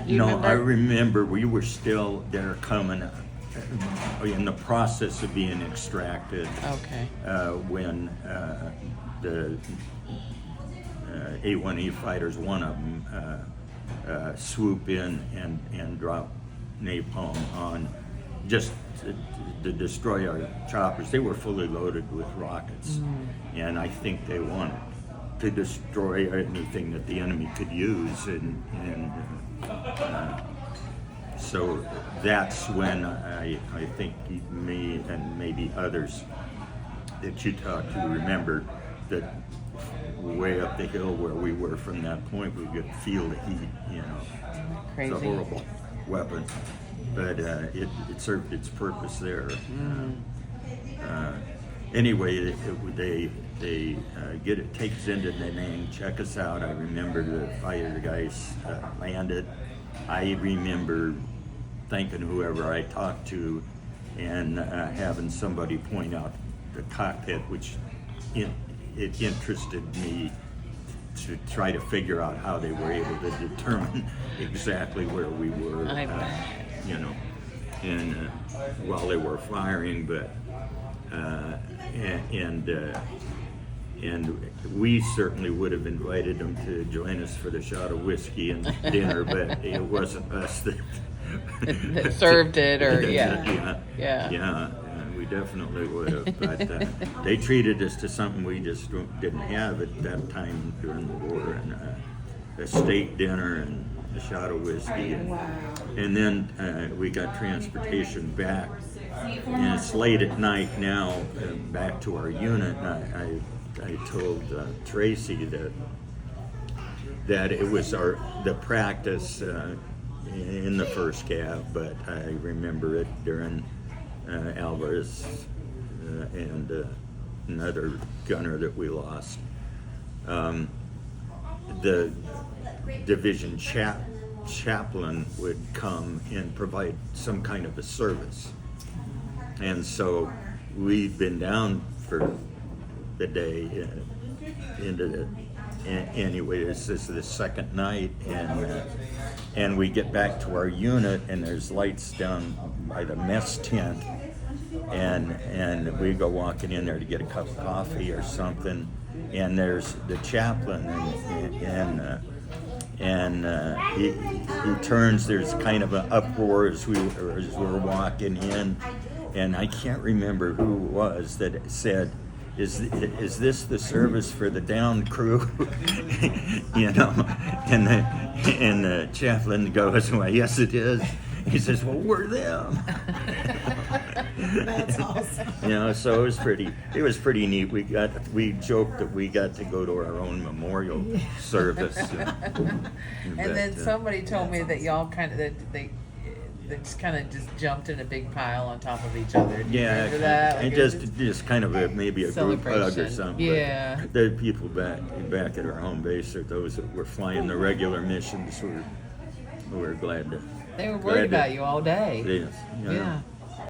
No, I remember we were still there coming in the process of being extracted. Okay. When the A1E fighters, one of them, swoop in and drop napalm on just to destroy our choppers. They were fully loaded with rockets, and I think they wanted to destroy anything that the enemy could use, and so that's when I think me and maybe others that you talked to remember that way up the hill where we were from that point, we could feel the heat, Crazy. It's a horrible weapon, but it served its purpose there. Anyway, they get it, takes into Da Nang, check us out. I remember the fighter guys landed. I remember thanking whoever I talked to and having somebody point out the cockpit, which it interested me to try to figure out how they were able to determine exactly where we were, and while they were firing, but and we certainly would have invited them to join us for the shot of whiskey and dinner, but it wasn't us that served it, or we definitely would have, but they treated us to something we just didn't have at that time during the war, and a steak dinner and a shot of whiskey, and then we got transportation back, and it's late at night now, back to our unit, and I told Tracy that it was the practice in the first cab, but I remember it during Alvarez and another gunner that we lost. The division chaplain would come and provide some kind of a service, and so we'd been down for the day into the anyway. This is the second night, and we get back to our unit, and there's lights down by the mess tent, and we go walking in there to get a cup of coffee or something, and there's the chaplain, and he turns. There's kind of an uproar as we're walking in, and I can't remember who it was that said, Is this the service for the downed crew? And the chaplain goes, well, yes it is. He says, well, we're them. That's awesome. So it was pretty neat. We joked that we got to go to our own memorial service. And then somebody told me that y'all they just jumped in a big pile on top of each other. Do you remember that? And just kind of maybe a group hug or something. Yeah. But the people back at our home base, or those that were flying the regular missions, were glad to. They were worried about you all day. Yes. Yeah.